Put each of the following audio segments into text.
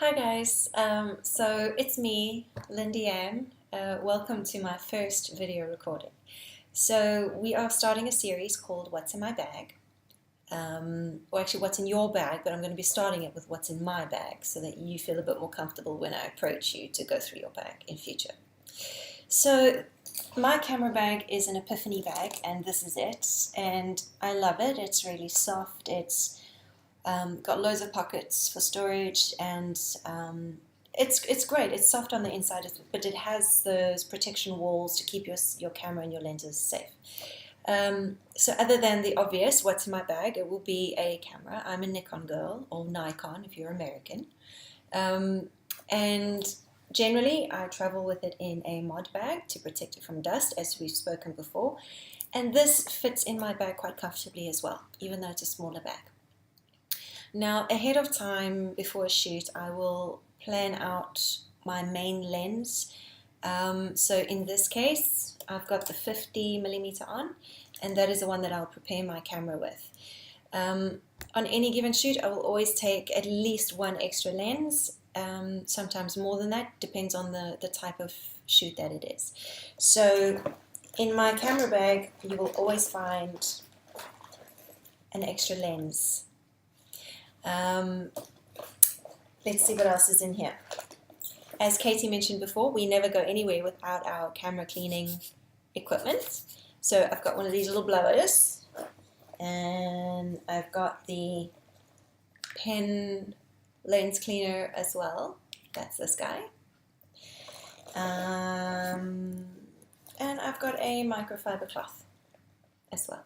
Hi guys, so it's me, Lindy-Ann. Welcome to my first video recording. So we are starting a series called What's in My Bag, or actually What's in Your Bag, but I'm going to be starting it with What's in My Bag so that you feel a bit more comfortable when I approach you to go through your bag in future. So my camera bag is an Epiphany bag, and this is it, and I love it. It's really soft. It's got loads of pockets for storage, and it's great. It's soft on the inside, but it has those protection walls to keep your camera and your lenses safe. So other than the obvious, what's in my bag, it will be a camera. I'm a Nikon girl, or Nikon if you're American. And generally, I travel with it in a mod bag to protect it from dust, as we've spoken before. And this fits in my bag quite comfortably as well, even though it's a smaller bag. Now, ahead of time before a shoot, I will plan out my main lens. So in this case, I've got the 50mm on, and that is the one that I'll prepare my camera with. On any given shoot, I will always take at least one extra lens, sometimes more than that, depends on the type of shoot that it is. So in my camera bag, you will always find an extra lens. Let's see what else is in here. As Katie mentioned before, we never go anywhere without our camera cleaning equipment. So I've got one of these little blowers, and I've got the pen lens cleaner as well. That's this guy. And I've got a microfiber cloth as well.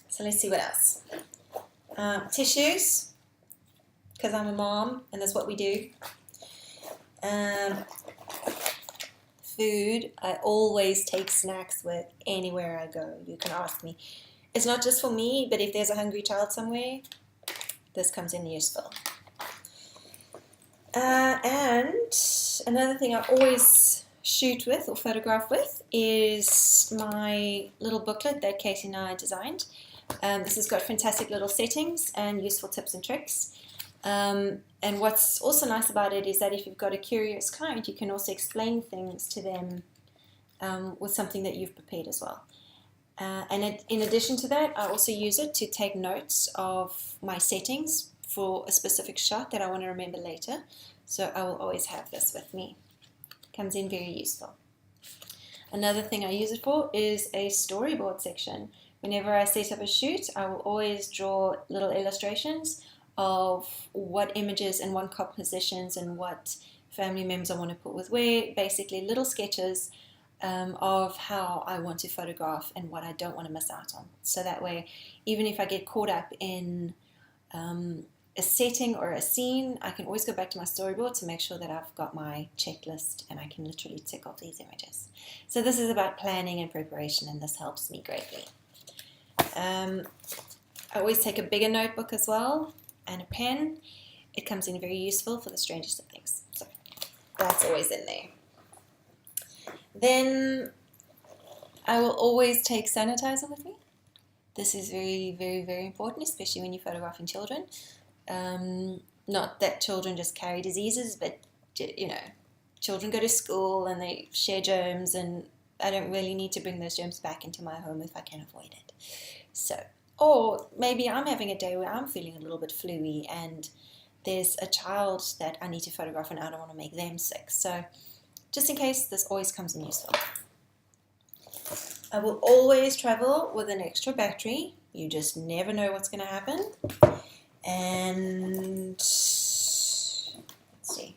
So let's see what else. Tissues, because I'm a mom and that's what we do. Food, I always take snacks with anywhere I go. You can ask me. It's not just for me, but if there's a hungry child somewhere, this comes in useful. And another thing I always shoot with or photograph with is my little booklet that Katie and I designed. This has got fantastic little settings and useful tips and tricks. And what's also nice about it is that if you've got a curious client, you can also explain things to them with something that you've prepared as well. In addition to that, I also use it to take notes of my settings for a specific shot that I want to remember later. So I will always have this with me. Comes in very useful. Another thing I use it for is a storyboard section. Whenever I set up a shoot, I will always draw little illustrations of what images and what compositions and what family members I want to put with where, basically little sketches of how I want to photograph and what I don't want to miss out on. So that way, even if I get caught up in a setting or a scene, I can always go back to my storyboard to make sure that I've got my checklist and I can literally tick off these images. So this is about planning and preparation, and this helps me greatly. I always take a bigger notebook as well and a pen. It comes in very useful for the strangest of things. So that's always in there. Then I will always take sanitizer with me. This is very, very, very important, especially when you're photographing children. Not that children just carry diseases, but you know, children go to school and they share germs, and I don't really need to bring those germs back into my home if I can avoid it. So, or maybe I'm having a day where I'm feeling a little bit flu-y and there's a child that I need to photograph and I don't want to make them sick. So just in case, this always comes in useful. I will always travel with an extra battery. You just never know what's going to happen. And let's see.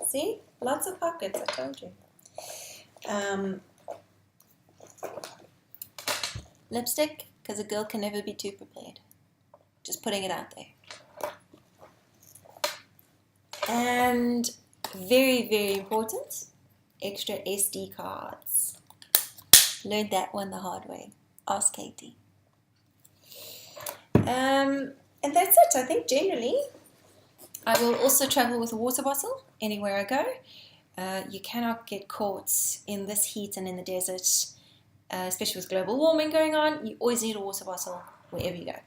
See? Lots of pockets, I told you. Lipstick, because a girl can never be too prepared. Just putting it out there. And very, very important, extra SD cards. Learned that one the hard way. Ask Katie. And that's it. I think generally I will also travel with a water bottle anywhere I go. You cannot get caught in this heat and in the desert, especially with global warming going on. You always need a water bottle wherever you go.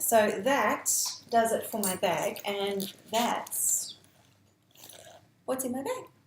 So that does it for my bag, and that's what's in my bag.